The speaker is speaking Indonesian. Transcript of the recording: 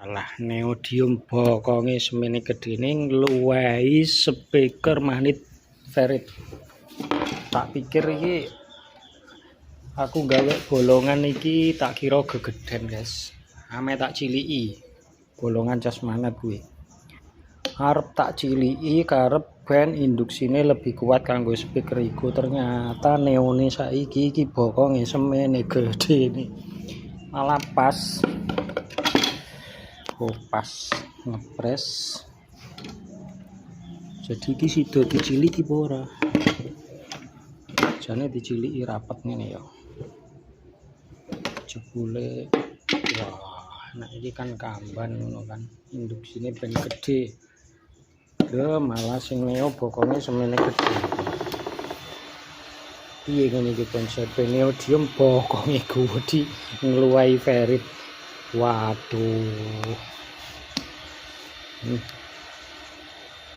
Walah, neodymium bokonge semene gedene ngluwehi speaker magnet ferrit. Tak pikir iki aku gawe bolongan iki tak kira gegeden, guys. Ame tak ciliki bolongan cas magnet kuwi. Arep tak ciliki karep ben induksine lebih kuat kanggo speaker iku. Ternyata neone saiki iki bokonge semene gedene. Malah pas ngepres. Jadi iki sida diciliki apa ora? Jane diciliki rapet ngene ya. Jebule wah, nek iki kan kamban ngono kan. Induksine ben gede. Lho malah sing neo bokonge semene gede. Piye ngene iki konsepe neodymium bokonge gede ngluwahi ferrit. Waduh.